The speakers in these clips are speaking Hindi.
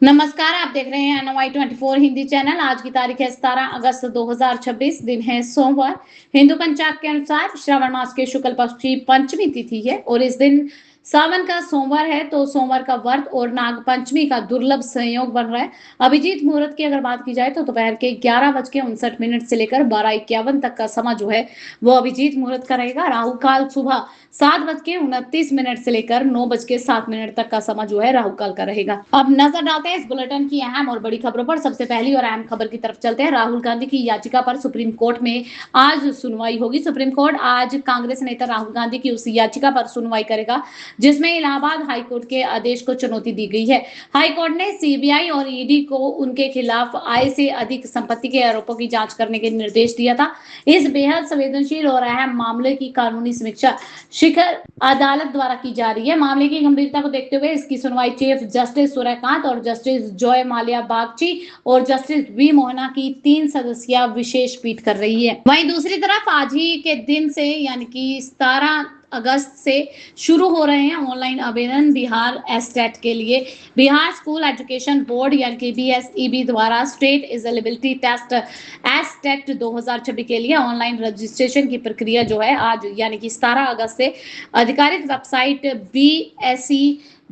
नमस्कार, आप देख रहे हैं NY 24 हिंदी चैनल। आज की तारीख है 17 अगस्त 2026। दिन है सोमवार। हिंदू पंचांग के अनुसार श्रावण मास के शुक्ल पक्ष की पंचमी तिथि है और इस दिन सावन का सोमवार है, तो सोमवार का व्रत और नाग पंचमी का दुर्लभ संयोग बन रहा है। अभिजीत मुहूर्त की अगर बात की जाए तो दोपहर के 11:59 से लेकर 12:51 तक का समय जो है वो अभिजीत मुहूर्त का रहेगा। राहु काल सुबह 7:29 से लेकर 9:07 तक का समय जो है राहु काल का रहेगा। अब नजर डालते हैं इस बुलेटिन की अहम और बड़ी खबरों पर। सबसे पहली और अहम खबर की तरफ चलते हैं। राहुल गांधी की याचिका पर सुप्रीम कोर्ट में आज सुनवाई होगी। सुप्रीम कोर्ट आज कांग्रेस नेता राहुल गांधी की उस याचिका पर सुनवाई करेगा जिसमें इलाहाबाद हाईकोर्ट के आदेश को चुनौती दी गई है। हाईकोर्ट ने सीबीआई और ईडी को उनके खिलाफ आय से अधिक संपत्ति के आरोपों की जांच करने के निर्देश दिया था। इस बेहद संवेदनशील और अहम मामले की कानूनी समीक्षा शिखर अदालत द्वारा की जा रही है। मामले की गंभीरता को देखते हुए इसकी सुनवाई चीफ जस्टिस सूर्यकांत और जस्टिस जॉय माल्या बागची और जस्टिस वी मोहना की 3 सदस्यीय विशेष पीठ कर रही है। वहीं दूसरी तरफ आज ही के दिन से यानी कि 17 अगस्त से शुरू हो रहे हैं ऑनलाइन आवेदन बिहार एस्टेट के लिए। बिहार स्कूल एजुकेशन बोर्ड यानी कि BSEB द्वारा स्टेट एलिजिबिलिटी टेस्ट एस्टेट 2026 के लिए ऑनलाइन रजिस्ट्रेशन की प्रक्रिया जो है आज यानी कि 17 अगस्त से आधिकारिक वेबसाइट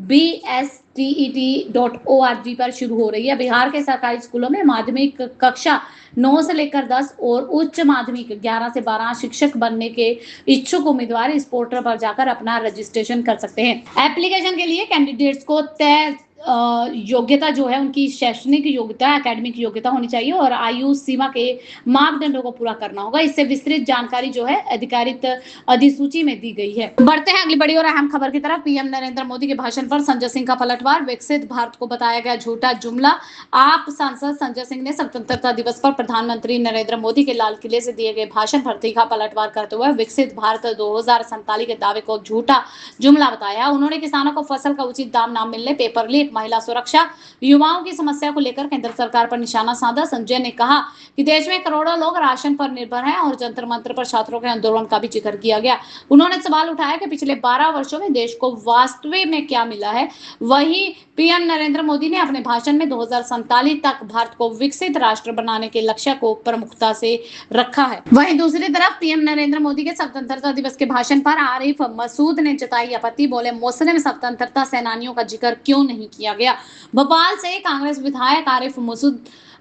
BSTET.org पर शुरू हो रही है। बिहार के सरकारी स्कूलों में माध्यमिक कक्षा 9 से लेकर 10 और उच्च माध्यमिक 11 से 12 शिक्षक बनने के इच्छुक उम्मीदवार इस पोर्टल पर जाकर अपना रजिस्ट्रेशन कर सकते हैं। एप्लीकेशन के लिए कैंडिडेट्स को तय योग्यता जो है उनकी शैक्षणिक योग्यता, एकेडमिक योग्यता होनी चाहिए और आयु सीमा के मापदंडों को पूरा करना होगा। इससे विस्तृत जानकारी जो है अधिकारित अधिसूची में दी गई है। बढ़ते हैं अगली बड़ी और अहम खबर की तरफ। पीएम नरेंद्र मोदी के भाषण पर संजय सिंह का पलटवार। विकसित भारत को बताया गया झूठा जुमला। आप सांसद संजय सिंह ने स्वतंत्रता दिवस पर प्रधानमंत्री नरेंद्र मोदी के लाल किले से दिए गए भाषण पर तीखा पलटवार करते हुए विकसित भारत 2047 के दावे को झूठा जुमला बताया। उन्होंने किसानों को फसल का उचित दाम न मिलने, पेपर लीक, महिला सुरक्षा, युवाओं की समस्या को लेकर केंद्र सरकार पर निशाना साधा। संजय ने कहा कि देश में करोड़ों लोग राशन पर निर्भर हैं और जंतर मंतर पर छात्रों के आंदोलन का भी जिक्र किया गया। उन्होंने सवाल उठाया कि पिछले 12 वर्षों में देश को वास्तविक में क्या मिला है। वहीं पीएम नरेंद्र मोदी ने अपने भाषण में 2047 तक भारत को विकसित राष्ट्र बनाने के लक्ष्य को प्रमुखता से रखा है। वहीं दूसरी तरफ पीएम नरेंद्र मोदी के स्वतंत्रता दिवस के भाषण पर आरिफ मसूद ने जताई आपत्ति। बोले, मुस्लिम स्वतंत्रता सेनानियों का जिक्र क्यों नहीं किया गया। भोपाल से कांग्रेस विधायक आरिफ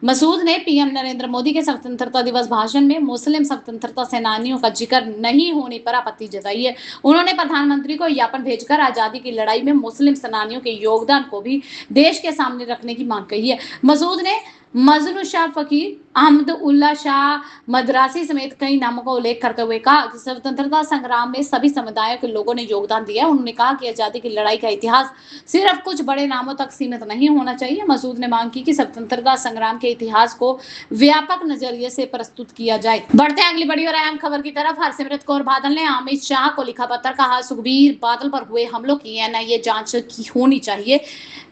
मसूद ने पीएम नरेंद्र मोदी के स्वतंत्रता दिवस भाषण में मुस्लिम स्वतंत्रता सेनानियों का जिक्र नहीं होने पर आपत्ति जताई है। उन्होंने प्रधानमंत्री को ज्ञापन भेजकर आजादी की लड़ाई में मुस्लिम सेनानियों के योगदान को भी देश के सामने रखने की मांग की है। मसूद ने मजनू शाह फकीर, अहमद उल्ला शाह मद्रासी समेत कई नामों का उल्लेख करते हुए कहा कि स्वतंत्रता संग्राम में सभी समुदायों के लोगों ने योगदान दिया। उन्होंने कहा कि आजादी की लड़ाई का इतिहास सिर्फ कुछ बड़े नामों तक सीमित नहीं होना चाहिए। मसूद ने मांग की कि स्वतंत्रता संग्राम के इतिहास को व्यापक नजरिए से प्रस्तुत किया जाए। बढ़ते हैं अगली बड़ी और अहम खबर की तरफ। हरसिमरत कौर बादल ने अमित शाह को लिखा पत्र। कहा, सुखबीर बादल पर हुए हमलों की NIA जांच की होनी चाहिए।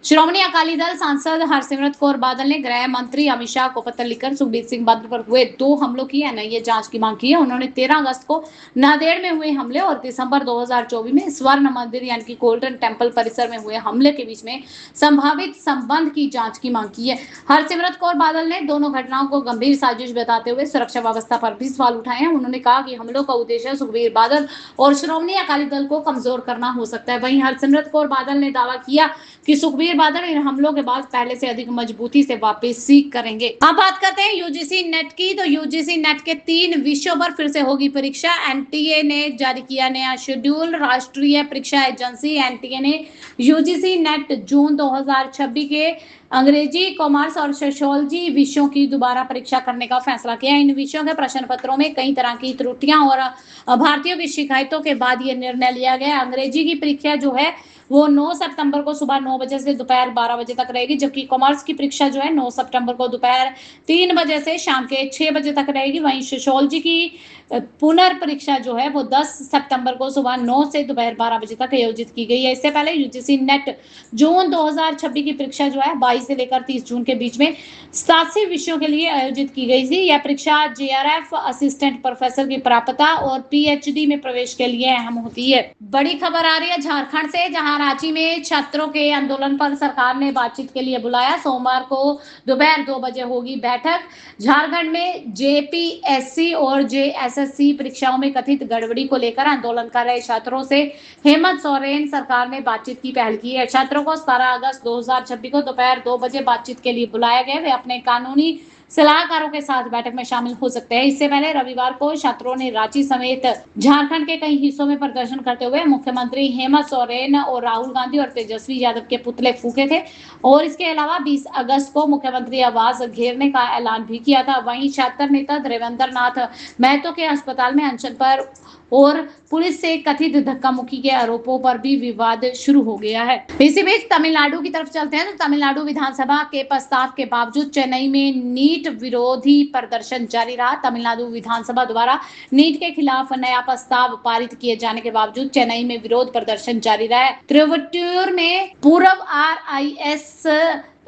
श्रोमणी अकाली दल सांसद हरसिमरत कौर बादल ने गृह मंत्री अमित शाह को पत्र लिखकर सुखबीर सिंह बादल पर हुए 2 हमलों की NIA जांच की मांग की है। उन्होंने 13 अगस्त को नांदेड़ में हुए हमले और दिसंबर 2024 में स्वर्ण मंदिर यानी कि गोल्डन टेम्पल परिसर में हुए हमले के बीच में संभावित संबंध की जांच की मांग की है। हरसिमरत कौर बादल ने दोनों घटनाओं को गंभीर साजिश बताते हुए सुरक्षा व्यवस्था पर भी सवाल उठाए हैं। उन्होंने कहा कि हमलों का उद्देश्य सुखबीर बादल और श्रोमणी अकाली दल को कमजोर करना हो सकता है। वहीं हरसिमरत कौर बादल ने दावा किया कि सुखबीर बादल इन हमलों के बाद पहले से अधिक मजबूती से वापसी करेंगे। अब बात करते हैं यूजीसी नेट की। तो यूजीसी नेट के 3 विषयों पर फिर से होगी परीक्षा। एनटीए ने जारी किया नया शेड्यूल। राष्ट्रीय परीक्षा एजेंसी एनटीए ने यूजीसी नेट जून 2026 के अंग्रेजी, कॉमर्स और सोशियोलॉजी विषयों की दोबारा परीक्षा करने का फैसला किया। इन विषयों के प्रश्न पत्रों में कई तरह की त्रुटियां और अभ्यर्थियों की शिकायतों के बाद यह निर्णय लिया गया। अंग्रेजी की परीक्षा जो है वो 9 सितंबर को सुबह 9 बजे से दोपहर 12 बजे तक रहेगी, जबकि कॉमर्स की परीक्षा जो है 9 सितंबर को दोपहर 3 बजे से शाम के 6 बजे तक रहेगी। वहीं सोशियोलॉजी की पुनर्परीक्षा जो है वो 10 सितंबर को सुबह 9 से दोपहर 12 बजे तक आयोजित की गई है। इससे पहले यूजीसी नेट जून 2026 की परीक्षा जो है 22 से लेकर 30 जून के बीच में 87 विषयों के लिए आयोजित की गई थी। यह परीक्षा JRF असिस्टेंट प्रोफेसर की प्राप्यता और PhD में प्रवेश के लिए अहम होती है। बड़ी खबर आ रही है झारखंड से, जहां रांची में छात्रों के आंदोलन पर सरकार ने बातचीत के लिए बुलाया। सोमवार को दोपहर 2 बजे होगी बैठक। झारखंड में जेपीएससी और जेएसएससी परीक्षाओं में कथित गड़बड़ी को लेकर आंदोलन कर रहे छात्रों से हेमंत सोरेन सरकार ने बातचीत की पहल की है। छात्रों को 17 अगस्त 2026 को दोपहर 2 बजे बातचीत के लिए बुलाया गया। वे अपने कानूनी सलाहकारों के साथ बैठक में शामिल हो सकते हैं। इससे पहले रविवार को छात्रों ने रांची समेत झारखंड के कई हिस्सों में प्रदर्शन करते हुए मुख्यमंत्री हेमंत सोरेन और राहुल गांधी और तेजस्वी यादव के पुतले फूके थे और इसके अलावा 20 अगस्त को मुख्यमंत्री आवास घेरने का ऐलान भी किया था। वहीं छात्र नेता देवेंद्र नाथ महतो के अस्पताल में अनशन पर और पुलिस से कथित धक्का मुक्की के आरोपों पर भी विवाद शुरू हो गया है। इसी बीच तमिलनाडु की तरफ चलते हैं तो तमिलनाडु विधानसभा के प्रस्ताव के बावजूद चेन्नई में नीट विरोधी प्रदर्शन जारी रहा। तमिलनाडु विधानसभा द्वारा नीट के खिलाफ नया प्रस्ताव पारित किए जाने के बावजूद चेन्नई में विरोध प्रदर्शन जारी रहा है। त्रिवट्टूर में पूर्व RIS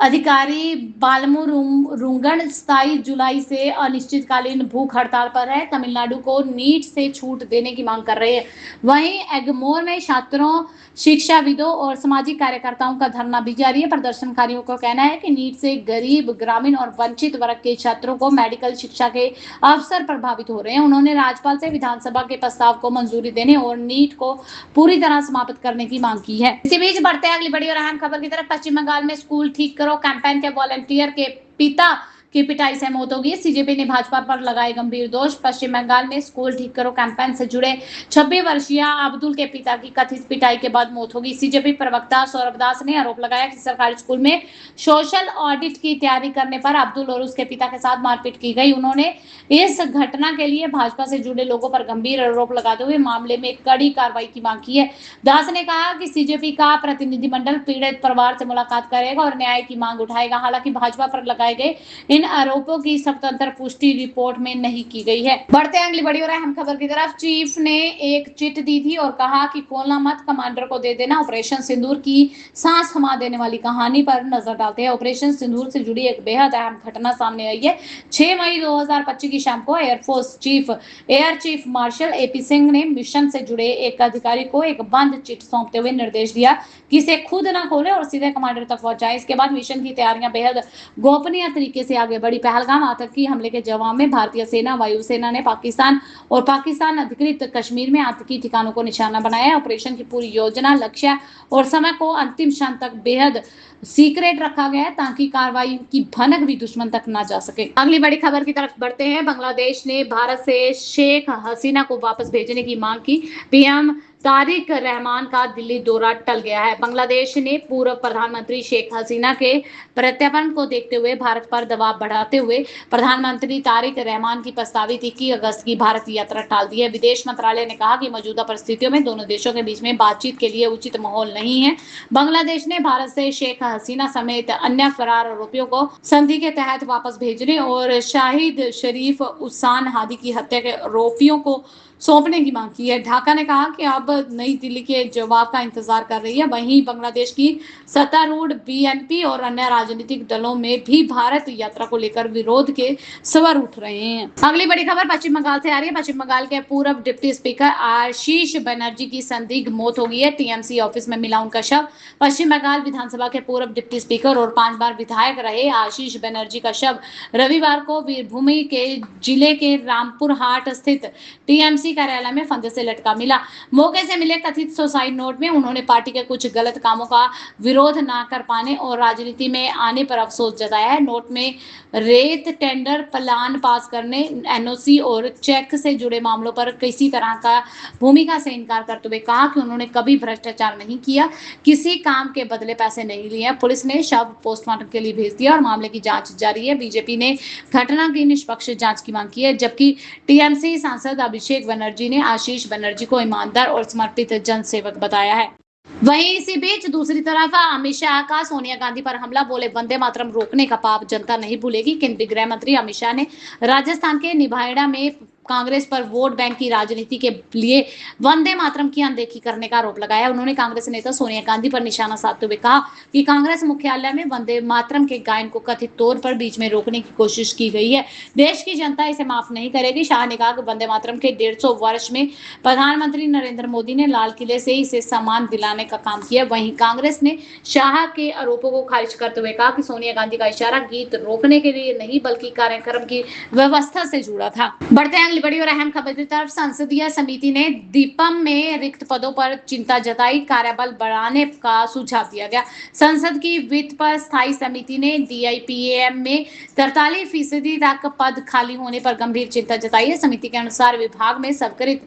अधिकारी बालमुरुगन 27 जुलाई से अनिश्चितकालीन भूख हड़ताल पर है। तमिलनाडु को नीट से छूट देने की मांग कर रहे हैं। वहीं एग्मोर में छात्रों, शिक्षाविदों और सामाजिक कार्यकर्ताओं का धरना भी जारी है। प्रदर्शनकारियों का कहना है कि नीट से गरीब, ग्रामीण और वंचित वर्ग के छात्रों को मेडिकल शिक्षा के अवसर प्रभावित हो रहे हैं। उन्होंने राज्यपाल से विधानसभा के प्रस्ताव को मंजूरी देने और नीट को पूरी तरह समाप्त करने की मांग की है। इसी बीच बढ़ते हैं अगली बड़ी और अहम खबर की तरफ। पश्चिम बंगाल में स्कूल ठीक करो कैंपेन के वॉलंटियर के पिता की पिटाई से मौत हो गई। सीजेपी ने भाजपा पर लगाए गंभीर दोष। पश्चिम बंगाल में स्कूल ठीक करो कैंपेन से जुड़े 26 वर्षीय अब्दुल के पिता की कथित पिटाई के बाद मौत होगी। सीजेपी प्रवक्ता सौरभ दास ने आरोप लगाया कि सरकारी स्कूल में सोशल ऑडिट की तैयारी करने पर अब्दुल और उसके पिता के साथ मारपीट की गई। उन्होंने इस घटना के लिए भाजपा से जुड़े लोगों पर गंभीर आरोप लगाते हुए मामले में कड़ी कार्रवाई की मांग की है। दास ने कहा कि सीजेपी का प्रतिनिधिमंडल पीड़ित परिवार से मुलाकात करेगा और न्याय की मांग उठाएगा। हालांकि भाजपा पर लगाए गए इन आरोपों की स्वतंत्र पुष्टि रिपोर्ट में नहीं की गई है। बढ़ते हैं अगली बड़ी और अहम खबर की तरफ। चीफ ने एक चिट दी थी और कहा कि खोलना मत, कमांडर को दे देना। ऑपरेशन सिंदूर की सांस थमा देने वाली कहानी पर नजर डालते हैं। ऑपरेशन सिंदूर से जुड़ी एक बेहद अहम घटना सामने आई है। 6 मई 2025 की शाम को air force chief air chief marshal AP Singh ने मिशन से जुड़े एक अधिकारी को एक बंद चिट सौंपते हुए निर्देश दिया कि इसे खुद न खोले और सीधे कमांडर तक पहुंचाए। इसके बाद मिशन की तैयारियां बेहद गोपनीय तरीके से आगे बढ़ी। पहलगाम आतंकी हमले के जवाब में भारतीय सेना, वायुसेना ने पाकिस्तान और पाकिस्तान अधिकृत कश्मीर में आतंकी ठिकानों को निशाना बनाया। ऑपरेशन की पूरी योजना, लक्ष्य और समय को अंतिम क्षण तक बेहद सीक्रेट रखा गया ताकि कार्रवाई की भनक भी दुश्मन तक ना जा सके। अगली बड़ी खबर की तरफ बढ़ते हैं। बांग्लादेश ने भारत से शेख हसीना को वापस भेजने की मांग की। पीएम तारिक रहमान का दिल्ली दौरा टल गया है। बांग्लादेश ने पूर्व प्रधानमंत्री शेख हसीना के प्रत्यर्पण को देखते हुए भारत पर दबाव बढ़ाते हुए प्रधानमंत्री तारिक रहमान की प्रस्तावित 21 अगस्त की भारत यात्रा टाल दी है। विदेश मंत्रालय ने कहा कि मौजूदा परिस्थितियों में दोनों देशों के बीच में बातचीत के लिए उचित माहौल नहीं है। बांग्लादेश ने भारत से शेख हसीना समेत अन्य फरार आरोपियों को संधि के तहत वापस भेजने और शाहिद शरीफ उसान हादी की हत्या के आरोपियों को सौंपने की मांग की है। ढाका ने कहा कि अब नई दिल्ली के जवाब का इंतजार कर रही है। वहीं बांग्लादेश की सत्तारूढ़ BNP और अन्य राजनीतिक दलों में भी भारत यात्रा को लेकर विरोध के स्वर उठ रहे हैं। अगली बड़ी खबर पश्चिम बंगाल से आ रही है। पश्चिम बंगाल के पूर्व डिप्टी स्पीकर आशीष बनर्जी की संदिग्ध मौत हो गई है। TMC ऑफिस में मिला उनका शव। पश्चिम बंगाल विधानसभा के पूर्व डिप्टी स्पीकर और 5 बार विधायक रहे आशीष बनर्जी का शव रविवार को वीरभूमि के जिले के रामपुर हाट स्थित TMC कार्यालय में फंदे से लटका मिला। मौके से मिले कथित सुसाइड नोट में उन्होंने पार्टी के कुछ गलत कामों का विरोध न कर पाने और राजनीति में आने पर अफसोस जताया है। नोट में रेत टेंडर प्लान पास करने, NOC और चेक से जुड़े मामलों पर किसी तरह का भूमिका से इनकार करते हुए कहा कि उन्होंने कभी भ्रष्टाचार नहीं किया, किसी काम के बदले पैसे नहीं लिए। पुलिस ने शव पोस्टमार्टम के लिए भेज दिया और मामले की जांच जारी है। बीजेपी ने घटना की निष्पक्ष जांच की मांग की है, जबकि TMC सांसद अभिषेक बनर्जी ने आशीष बनर्जी को ईमानदार और समर्पित जनसेवक बताया है। वहीं इसी बीच दूसरी तरफ अमित शाह का सोनिया गांधी पर हमला, बोले वंदे मातरम रोकने का पाप जनता नहीं भूलेगी। केंद्रीय गृह मंत्री अमित शाह ने राजस्थान के निभायड़ा में कांग्रेस पर वोट बैंक की राजनीति के लिए वंदे मातरम की अनदेखी करने का आरोप लगाया। उन्होंने कांग्रेस नेता सोनिया गांधी पर निशाना साधते हुए कहा कि कांग्रेस मुख्यालय में वंदे मातरम के गायन को कथित तौर पर बीच में रोकने की कोशिश की गई है। देश की जनता इसे माफ नहीं करेगी। शाह ने कहा कि वंदे मातरम के 150 वर्ष में प्रधानमंत्री नरेंद्र मोदी ने लाल किले से इसे सम्मान दिलाने का काम किया। वहीं कांग्रेस ने शाह के आरोपों को खारिज करते हुए कहा कि सोनिया गांधी का इशारा गीत रोकने के लिए नहीं बल्कि कार्यक्रम की व्यवस्था से जुड़ा था। बढ़ते हैं अगली बड़ी और अहम खबर की तरफ। संसदीय समिति ने दीपम में रिक्त पदों पर चिंता जताई, कार्यबल बढ़ाने का सुझाव दिया गया। संसद की वित्त पर स्थायी समिति ने DIPAM में 43% तक पद खाली होने पर गंभीर चिंता जताई है। समिति के अनुसार विभाग में स्वीकृत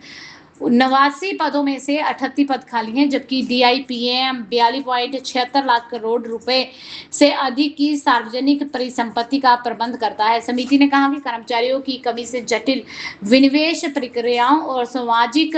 89 पदों में से 38 पद खाली हैं, जबकि DIPAM 42.76 लाख करोड़ रुपए से अधिक की सार्वजनिक परिसंपत्ति का प्रबंध करता है। समिति ने कहा कि कर्मचारियों की कमी से जटिल विनिवेश प्रक्रियाओं और सामाजिक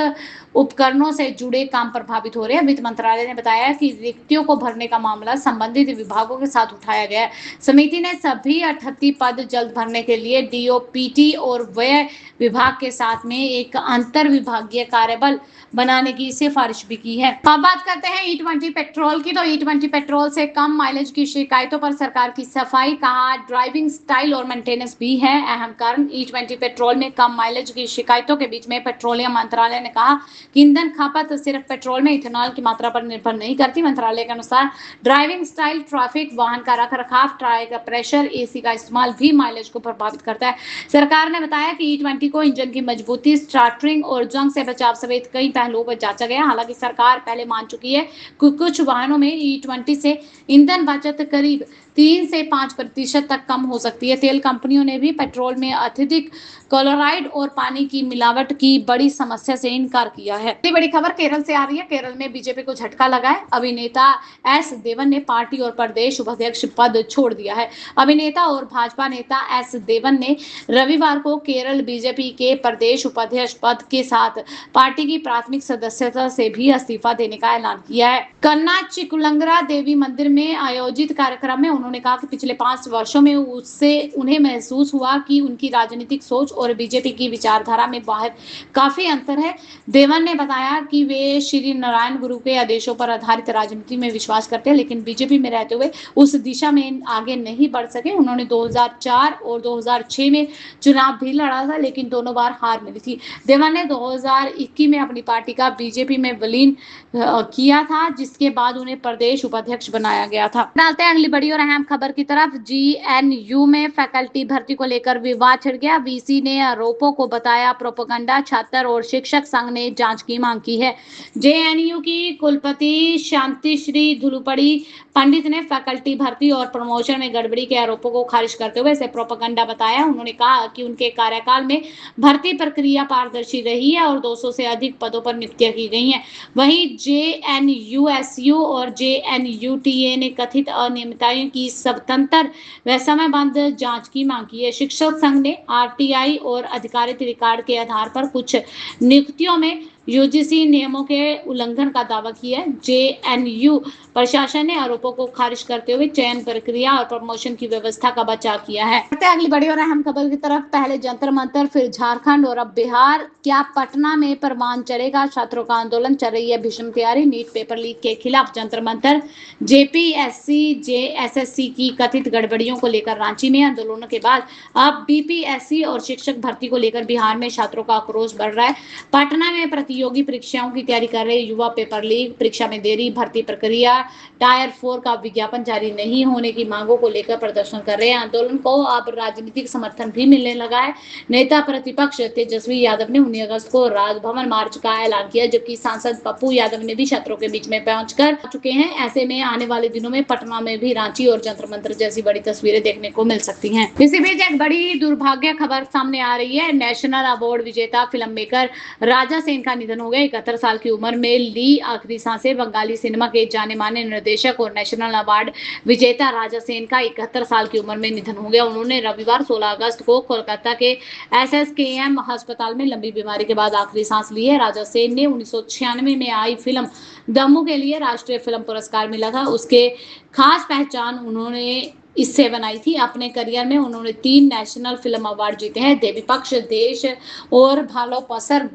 उपकरणों से जुड़े काम प्रभावित हो रहे हैं। वित्त मंत्रालय ने बताया कि रिक्तियों को भरने का मामला संबंधित विभागों के साथ उठाया गया है। समिति ने सभी 38 पद जल्द भरने के लिए DOPT और व्यय विभाग के साथ में एक अंतर विभागीय कार्यबल बनाने की सिफारिश भी की है। अब बात करते हैं E20 पेट्रोल की। तो E20 पेट्रोल से कम माइलेज की शिकायतों पर सरकार की सफाई, कहा ड्राइविंग स्टाइल और मेंटेनेंस भी है अहम कारण। E20 पेट्रोल में कम माइलेज की शिकायतों के बीच में पेट्रोलियम मंत्रालय ने कहा कि ईंधन खपत सिर्फ पेट्रोल में इथेनॉल की मात्रा पर निर्भर नहीं करती। मंत्रालय के अनुसार ड्राइविंग स्टाइल, ट्रैफिक, वाहन का रखरखाव, टायर का प्रेशर, AC का इस्तेमाल भी माइलेज को प्रभावित करता है। सरकार ने बताया कि E20 को इंजन की मजबूती, स्टार्टरिंग और जंग से बचाव समेत कई पहलुओं पर जांचा गया। हालांकि सरकार पहले मान चुकी है कि कुछ वाहनों में E20 से ईंधन बचत करीब 3 से 5% तक कम हो सकती है। तेल कंपनियों ने भी पेट्रोल में अत्यधिक क्लोराइड और पानी की मिलावट की बड़ी समस्या से इनकार किया है। बड़ी खबर केरल से आ रही है। केरल में बीजेपी को झटका लगा है। अभिनेता S देवन ने पार्टी और प्रदेश उपाध्यक्ष पद छोड़ दिया है। अभिनेता और भाजपा नेता S देवन ने रविवार को केरल बीजेपी के प्रदेश उपाध्यक्ष पद के साथ पार्टी की प्राथमिक सदस्यता से भी इस्तीफा देने का ऐलान किया है। कन्ना चिकुलंगरा देवी मंदिर में आयोजित कार्यक्रम में उन्होंने कहा कि पिछले 5 वर्षों में उन्हें महसूस हुआ कि उनकी राजनीतिक सोच और बीजेपी की विचारधारा में बाहर काफी अंतर है। देवन ने बताया कि वे श्री नारायण गुरु के आदेशों पर आधारित राजनीति में विश्वास करते हैं, लेकिन बीजेपी में रहते हुए उस दिशा में आगे नहीं बढ़ सके। उन्होंने 2004 और 2006 में चुनाव भी लड़ा था, लेकिन दोनों बार हार मिली थी। देवन ने 2021 में अपनी पार्टी का बीजेपी में विलीन किया था, जिसके बाद उन्हें प्रदेश उपाध्यक्ष बनाया गया था। डालते हैं अगली बड़ी और अहम खबर की तरफ। GNU में फैकल्टी भर्ती को लेकर विवाद छिड़ गया। VC ने आरोपों को बताया प्रोपेगेंडा। छात्र और शिक्षक संघ ने जांच की मांग की है। JNU की कुलपति शांतिश्री धुलुपड़ी पंडित ने फैकल्टी भर्ती और प्रमोशन में गड़बड़ी के आरोपों को खारिज करते हुए इसे प्रोपेगेंडा बताया। उन्होंने कहा कि उनके कार्यकाल में भर्ती प्रक्रिया पारदर्शी रही है और 200 से अधिक पदों पर नियुक्तियां की गई हैं। वहीं JNUSU और JNUTA ने कथित अनियमितताओं की स्वतंत्र व समयबद्ध जांच की मांग की है। शिक्षक संघ ने RTI और आधिकारिक रिकॉर्ड के आधार पर कुछ नियुक्तियों में UGC नियमों के उल्लंघन का दावा किया है। JNU प्रशासन ने आरोपों को खारिज करते हुए चयन प्रक्रिया और प्रमोशन की व्यवस्था का बचाव किया है। अगली बड़ी और अहम खबर की तरफ। पहले जंतर मंतर, फिर झारखंड और अब बिहार। क्या पटना में परवान चढ़ेगा? छात्रों का आंदोलन, चल रही है भीषण तैयारी। नीट पेपर लीक के खिलाफ जंतर मंतर। JPSC JSSC की कथित गड़बड़ियों को लेकर रांची में आंदोलनों के बाद अब BPSC और शिक्षक भर्ती को लेकर बिहार में छात्रों का आक्रोश बढ़ रहा है। पटना में प्रतियोगी परीक्षाओं की तैयारी कर रहे युवा पेपर लीक, परीक्षा में देरी, भर्ती प्रक्रिया, टायर 4 का विज्ञापन जारी नहीं होने की मांगों को लेकर प्रदर्शन कर रहे हैं। आंदोलन को अब राजनीतिक समर्थन भी मिलने लगा है। नेता प्रतिपक्ष तेजस्वी यादव ने 19 अगस्त को राजभवन मार्च का ऐलान किया, जबकि सांसद पप्पू यादव ने भी छात्रों के बीच में पहुंचकर चुके हैं। ऐसे में आने वाले दिनों में पटना में भी रांची और जंतर मंतर जैसी बड़ी तस्वीरें देखने को मिल सकती हैं। इसी बीच एक बड़ी दुर्भाग्य खबर सामने आ रही है। नेशनल अवार्ड विजेता फिल्म मेकर राजा सेन का निधन हो गया। 71 साल की उम्र में ली आखिरी सांसें। बंगाली सिनेमा के जाने माने निर्देशक और नेशनल अवार्ड विजेता राजा सेन का 71 साल की उम्र में निधन हो गया। उन्होंने रविवार 16 अगस्त को कोलकाता के SSKM अस्पताल में लंबी बीमारी के बाद आखिरी सांस ली है। राजा सेन ने 1996 में आई फिल्म दम्मू के लिए राष्ट्रीय फिल्म पुरस्कार मिला था। उसके खास पहचान उन्होंने इससे बनाई थी। अपने करियर में उन्होंने 3 नेशनल फिल्म अवार्ड जीते हैं। देवी पक्ष, देश और भालो पसर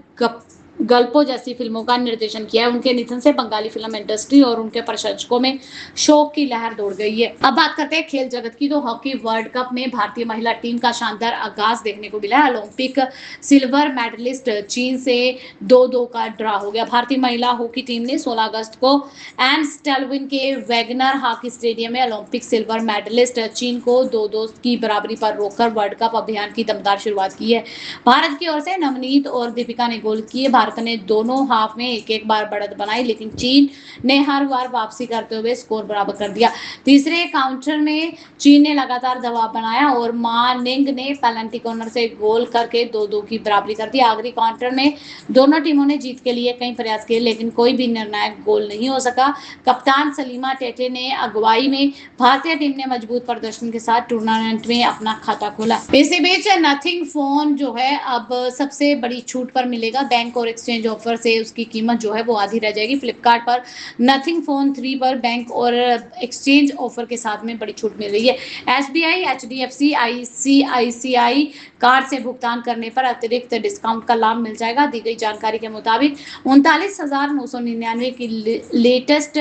गल्पो जैसी फिल्मों का निर्देशन किया है। उनके निधन से बंगाली फिल्म इंडस्ट्री और उनके प्रशंसकों में शोक की लहर दौड़ गई है। अब बात करते हैं खेल जगत की। तो हॉकी वर्ल्ड कप में भारतीय महिला टीम का शानदार आगाज देखने को मिला। ओलंपिक सिल्वर मेडलिस्ट चीन से 2-2 का ड्रा हो गया। भारतीय महिला हॉकी टीम ने 16 अगस्त को एम्स्टेल्विन के वैगनर हॉकी स्टेडियम में ओलंपिक सिल्वर मेडलिस्ट चीन को 2-2 की बराबरी पर रोककर वर्ल्ड कप अभियान की दमदार शुरुआत की है। भारत की ओर से नवनीत और दीपिका ने गोल किए। भारत ने दोनों हाफ में एक बार बढ़त बनाई, लेकिन चीन ने हर बार वापसी करते हुए स्कोर बराबर कर दिया। तीसरे काउंटर में चीन ने लगातार दबाव बनाया और मा निंग ने पेनल्टी कॉर्नर से गोल करके 2-2 की बराबरी कर दी। आखिरी काउंटर में दोनों टीमों ने जीत के लिए कई प्रयास किए, लेकिन कोई भी निर्णायक गोल नहीं हो सका। कप्तान सलीमा टेटे ने अगुवाई में भारतीय टीम ने मजबूत प्रदर्शन के साथ टूर्नामेंट में अपना खाता खोला। इसी बीच नथिंग फोन जो है अब सबसे बड़ी छूट पर मिलेगा। बैंक और एक्सचेंज ऑफर से उसकी कीमत जो है वो आधी रह जाएगी। फ्लिपकार्ट पर नथिंग फोन 3 पर बैंक और एक्सचेंज ऑफर के साथ में बड़ी छूट मिल रही है। एसबीआई, एचडीएफसी, आईसीआईसीआई कार्ड से भुगतान करने पर अतिरिक्त डिस्काउंट का लाभ मिल जाएगा। दी गई जानकारी के मुताबिक 39,999 की लेटेस्ट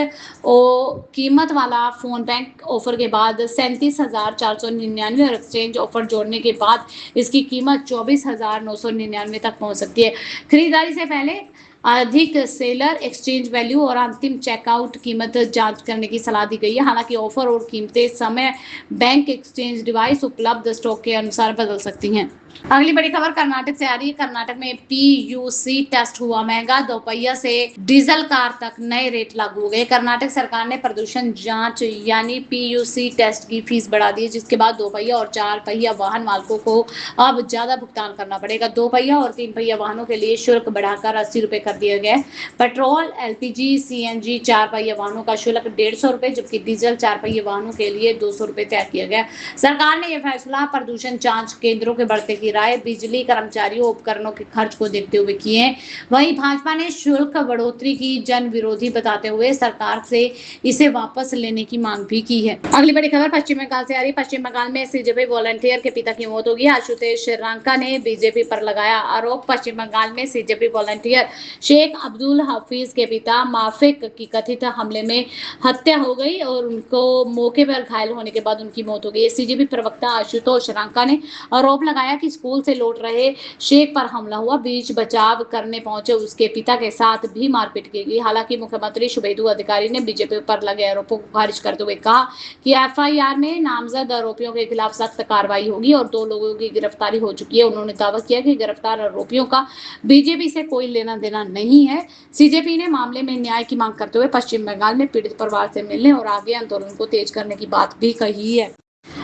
कीमत वाला फोन बैंक ऑफर के बाद 37,499 और एक्सचेंज ऑफर जोड़ने के बाद इसकी कीमत 24,999 तक पहुंच सकती है। खरीदारी से पहले अधिक सेलर एक्सचेंज वैल्यू और अंतिम चेकआउट कीमत जांच करने की सलाह दी गई है। हालांकि ऑफर और कीमतें समय बैंक एक्सचेंज डिवाइस उपलब्ध स्टॉक के अनुसार बदल सकती हैं। अगली बड़ी खबर कर्नाटक से आ रही है। कर्नाटक में पीयूसी टेस्ट हुआ महंगा। दोपहिया से डीजल कार तक नए रेट लागू हो गए। कर्नाटक सरकार ने प्रदूषण जांच यानी पीयूसी टेस्ट की फीस बढ़ा दी, जिसके बाद दोपहिया और 4 पहिया वाहन मालिकों को अब ज्यादा भुगतान करना पड़ेगा। 2 पहिया और 3 पहिया वाहनों के लिए शुल्क बढ़ाकर 80 रुपए कर दिया गया है। पेट्रोल, एलपीजी, सीएनजी 4 पहिया वाहनों का शुल्क 150 रुपए, जबकि डीजल 4 पहिया वाहनों के लिए 200 रुपए तय किया गया। सरकार ने यह फैसला प्रदूषण जांच केंद्रों के बढ़ते किराए, बिजली, कर्मचारियों, उपकरणों के खर्च को देखते हुए किए हैं। वहीं भाजपा ने शुल्क बढ़ोतरी की जन विरोधी बताते हुए सरकार से इसे वापस लेने की मांग भी की है। अगली बड़ी खबर पश्चिम बंगाल से आ रही। पश्चिम बंगाल में सीजेपी वॉलंटियर के पिता की मौत हो गई। आशुतोष रांका ने बीजेपी पर लगाया आरोप। पश्चिम बंगाल में सीजेपी वॉलंटियर शेख अब्दुल हफीज के पिता माफिक की कथित हमले में हत्या हो गई और उनको मौके पर घायल होने के बाद उनकी मौत हो गई। सीजेपी प्रवक्ता आशुतोष रांका ने आरोप लगाया कि स्कूल से लौट रहे शेख पर हमला हुआ। बीच बचाव करने पहुंचे उसके पिता के साथ भी मारपीट की गई। हालांकि मुख्यमंत्री शुभेंदु अधिकारी ने बीजेपी पर लगे आरोपों को खारिज करते हुए कहा कि एफआईआर में नामजद आरोपियों के खिलाफ सख्त कार्रवाई होगी और 2 लोगों की गिरफ्तारी हो चुकी है। उन्होंने दावा किया कि गिरफ्तार आरोपियों का बीजेपी से कोई लेना देना नहीं है। सीजेपी ने मामले में न्याय की मांग करते हुए पश्चिम बंगाल में पीड़ित परिवार से मिलने और आगे आंदोलन को तेज करने की बात भी कही है।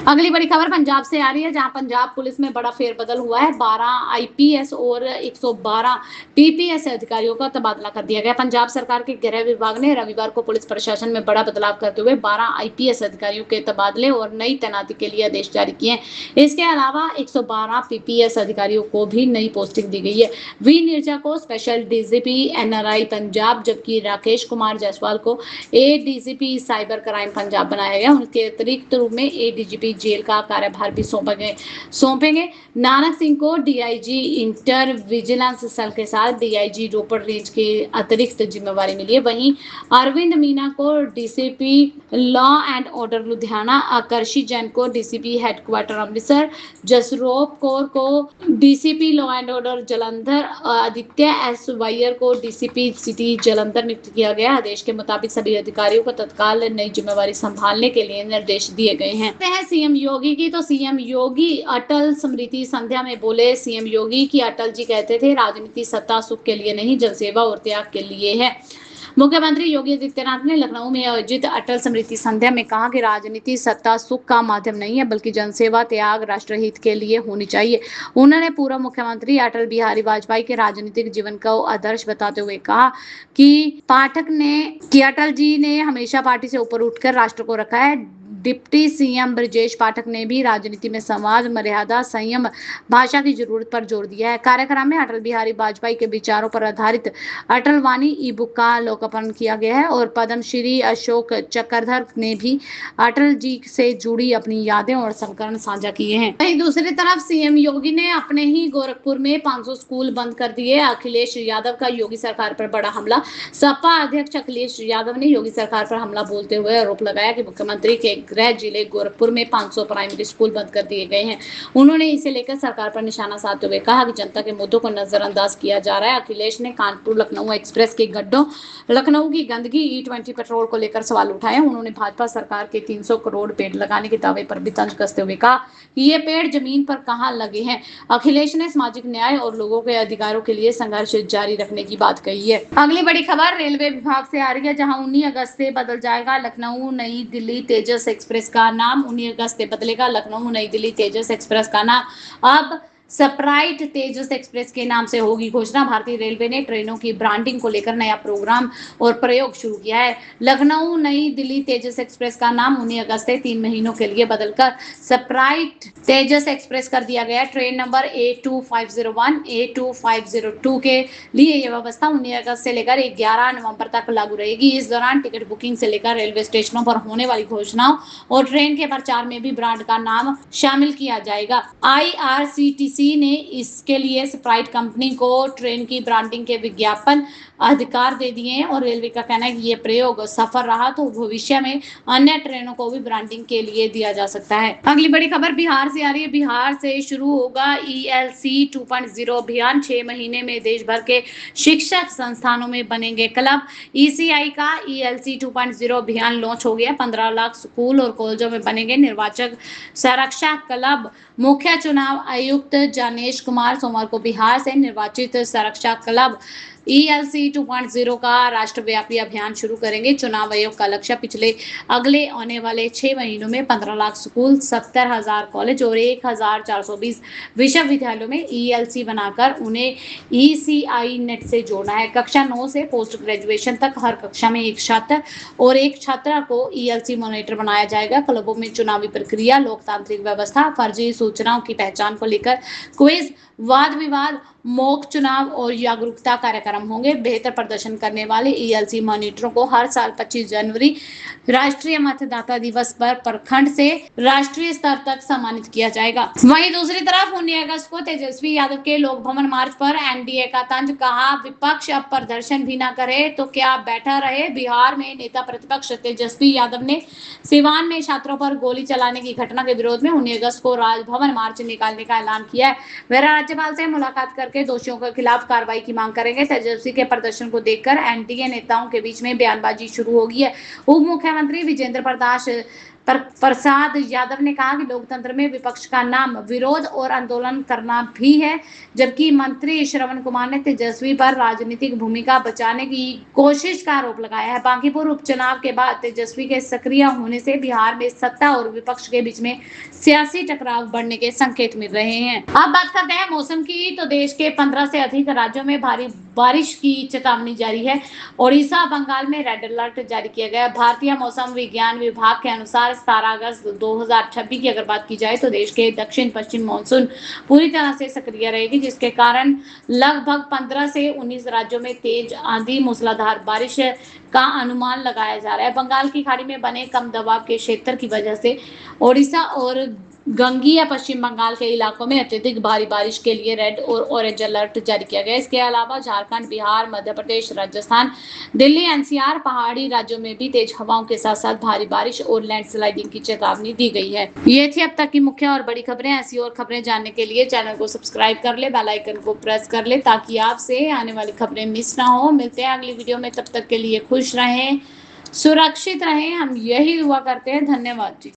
अगली बड़ी खबर पंजाब से आ रही है, जहां पंजाब पुलिस में बड़ा फेरबदल हुआ है। 12 आईपीएस और 112 पीपीएस अधिकारियों का तबादला कर दिया गया। पंजाब सरकार के गृह विभाग ने रविवार को पुलिस प्रशासन में बड़ा बदलाव करते हुए 12 आईपीएस अधिकारियों के तबादले और नई तैनाती के लिए आदेश जारी किए हैं। इसके अलावा 112 पीपीएस अधिकारियों को भी नई पोस्टिंग दी गई है। वी निर्जा को स्पेशल डीजीपी एनआरआई पंजाब, जबकि राकेश कुमार जायसवाल को एडीजीपी साइबर क्राइम पंजाब बनाया गया। उनके अतिरिक्त रूप में एडीजीपी जेल का कार्यभार भी सौंपेंगे। नानक सिंह को डीआईजी इंटर विजिलेंस सेल के साथ डीआईजी रोपड़ रेंज के अतिरिक्त जिम्मेवारी मिली है। वहीं अरविंद मीना को DCP law and order Ludhiana, Aakarshi Jain को डीसीपी हेडक्वार्टर अमृतसर, जसरोप कौर को DCP law and order Jalandhar, Aditya S wire को डीसीपी सिटी जलंधर नियुक्त किया गया। आदेश के मुताबिक सभी अधिकारियों को तत्काल नई जिम्मेवारी संभालने के लिए निर्देश दिए गए हैं। सीएम योगी की, तो सीएम योगी अटल स्मृति संध्या में बोले। सीएम योगी की अटल जी कहते थे, राजनीति सत्ता सुख के लिए नहीं, जनसेवा और त्याग के लिए है। मुख्यमंत्री योगी आदित्यनाथ ने लखनऊ में आयोजित अटल स्मृति संध्या में कहा कि राजनीति सत्ता सुख का माध्यम नहीं है, बल्कि जनसेवा, त्याग, राष्ट्रहित के लिए होनी चाहिए। उन्होंने पूर्व मुख्यमंत्री अटल बिहारी वाजपेयी के राजनीतिक जीवन को आदर्श बताते हुए कहा कि अटल जी ने हमेशा पार्टी से ऊपर उठकर राष्ट्र को रखा है। डिप्टी सीएम ब्रजेश पाठक ने भी राजनीति में समाज, मर्यादा, संयम, भाषा की जरूरत पर जोर दिया है। कार्यक्रम में अटल बिहारी वाजपेयी के विचारों पर आधारित अटल वाणी ई बुक का लोकार्पण किया गया है और पद्मश्री अशोक चक्रधर ने भी अटल जी से जुड़ी अपनी यादें और संस्मरण साझा किए हैं। वहीं दूसरी तरफ सीएम योगी ने अपने ही गोरखपुर में 500 स्कूल बंद कर दिए। अखिलेश यादव का योगी सरकार पर बड़ा हमला। सपा अध्यक्ष अखिलेश यादव ने योगी सरकार पर हमला बोलते हुए आरोप लगाया कि मुख्यमंत्री के गृह जिले गोरखपुर में 500 प्राइमरी स्कूल बंद कर दिए गए हैं। उन्होंने इसे लेकर सरकार पर निशाना साधते हुए कहा कि जनता के मुद्दों को नजरअंदाज किया जा रहा है। अखिलेश ने कानपुर लखनऊ एक्सप्रेस के गड्ढों, लखनऊ की गंदगी, E20 पेट्रोल को लेकर सवाल उठाए। उन्होंने भाजपा सरकार के 300 करोड़ पेड़ लगाने के दावे पर भी तंज कसते हुए कहा कि ये पेड़ जमीन पर कहां लगे हैं। अखिलेश ने सामाजिक न्याय और लोगों के अधिकारों के लिए संघर्ष जारी रखने की बात कही है। अगली बड़ी खबर रेलवे विभाग से आ रही है, जहां 19 अगस्त से बदल जाएगा लखनऊ नई दिल्ली तेजस एक्सप्रेस का नाम। 19 अगस्त से बदलेगा लखनऊ नई दिल्ली तेजस एक्सप्रेस का नाम। अब स्प्राइट तेजस एक्सप्रेस के नाम से होगी घोषणा। भारतीय रेलवे ने ट्रेनों की ब्रांडिंग को लेकर नया प्रोग्राम और प्रयोग शुरू किया है। लखनऊ नई दिल्ली तेजस एक्सप्रेस का नाम 19 अगस्त से 3 महीनों के लिए बदलकर स्प्राइट तेजस एक्सप्रेस कर दिया गया है। ट्रेन नंबर A2501, A2502 के लिए यह व्यवस्था 19 अगस्त से लेकर 11 नवंबर तक लागू रहेगी। इस दौरान टिकट बुकिंग से लेकर रेलवे स्टेशनों पर होने वाली घोषणाओं और ट्रेन के प्रचार में भी ब्रांड का नाम शामिल किया जाएगा। IRCTC ने इसके लिए स्प्राइट कंपनी को ट्रेन की ब्रांडिंग के विज्ञापन अधिकार दे दिए हैं और रेलवे का कहना है कि ये प्रयोग सफल रहा तो भविष्य में अन्य ट्रेनों को भी ब्रांडिंग के लिए दिया जा सकता है। अगली बड़ी खबर बिहार से आ रही है। बिहार से शुरू होगा ELC 2.0 अभियान। 6 महीने में देश भर के शिक्षक संस्थानों में बनेंगे क्लब। ECI का ELC 2.0 अभियान लॉन्च हो गया। 15 लाख स्कूल और कॉलेजों में बनेंगे निर्वाचक सुरक्षा क्लब। मुख्य चुनाव आयुक्त जानेश कुमार सोमवार को बिहार से निर्वाचित सुरक्षा क्लब ELC 2.0 का राष्ट्रव्यापी अभियान शुरू करेंगे। चुनाव आयोग का लक्ष्य अगले आने वाले 6 महीनों में 15 लाख स्कूल, 70,000 कॉलेज और 1,420 विश्वविद्यालयों में ELC बनाकर उन्हें ECI नेट से जोड़ना है। कक्षा 9 से पोस्ट ग्रेजुएशन तक हर कक्षा में एक छात्र और एक छात्रा को ELC मॉनिटर बनाया जाएगा। क्लबों में चुनावी प्रक्रिया, लोकतांत्रिक व्यवस्था, फर्जी सूचनाओं की पहचान को लेकर क्विज, वाद विवाद, मॉक चुनाव और जागरूकता कार्यक्रम होंगे। बेहतर प्रदर्शन करने वाले ELC मॉनिटरों को हर साल 25 जनवरी राष्ट्रीय मतदाता दिवस पर प्रखंड से राष्ट्रीय स्तर तक सम्मानित किया जाएगा। वहीं दूसरी तरफ 19 अगस्त को तेजस्वी यादव के लोक भवन मार्च पर NDA का तंज। कहा विपक्ष अब प्रदर्शन भी न करे तो क्या बैठा रहे। बिहार में नेता प्रतिपक्ष तेजस्वी यादव ने सिवान में छात्रों पर गोली चलाने की घटना के विरोध में 19 अगस्त को राजभवन मार्च निकालने का ऐलान किया है। वे राज्यपाल से मुलाकात करके दोषियों के खिलाफ कार्रवाई की मांग करेंगे। तेजस्वी के प्रदर्शन को देखकर NDA नेताओं के बीच में बयानबाजी शुरू हो गई है। उप मुख्यमंत्री विजेंद्र प्रसाद यादव ने कहा कि लोकतंत्र में विपक्ष का नाम विरोध और आंदोलन करना भी है, जबकि मंत्री श्रवण कुमार ने तेजस्वी पर राजनीतिक भूमिका बचाने की कोशिश का आरोप लगाया है। बांकीपुर उपचुनाव के बाद तेजस्वी के सक्रिय होने से बिहार में सत्ता और विपक्ष के बीच में सियासी टकराव बढ़ने के संकेत मिल रहे हैं। अब बात करते हैं मौसम की, तो देश के 15 से अधिक राज्यों में भारी बारिश की चेतावनी जारी है। ओडिशा, बंगाल में रेड अलर्ट जारी किया गया है। भारतीय मौसम विज्ञान विभाग के अनुसार 17 अगस्त 2026 की अगर बात की जाए तो देश के दक्षिण पश्चिम मानसून पूरी तरह से सक्रिय रहेगी, जिसके कारण लगभग 15 से 19 राज्यों में तेज आंधी, मूसलाधार बारिश का अनुमान लगाया जा रहा है। बंगाल की खाड़ी में बने कम दबाव के क्षेत्र की वजह से ओडिशा और गंगीय पश्चिम बंगाल के इलाकों में अत्यधिक भारी बारिश के लिए रेड और ऑरेंज अलर्ट जारी किया गया है। इसके अलावा झारखंड, बिहार, मध्य प्रदेश, राजस्थान, दिल्ली, NCR पहाड़ी राज्यों में भी तेज हवाओं के साथ साथ भारी बारिश और लैंडस्लाइडिंग की चेतावनी दी गई है। ये थी अब तक की मुख्य और बड़ी खबरें। ऐसी और खबरें जानने के लिए चैनल को सब्सक्राइब कर ले, बेल आइकन को प्रेस कर ले ताकि आपसे आने वाली खबरें मिस ना हो। मिलते हैं अगली वीडियो में, तब तक के लिए खुश रहें, सुरक्षित रहें, हम यही दुआ करते हैं। धन्यवाद जी।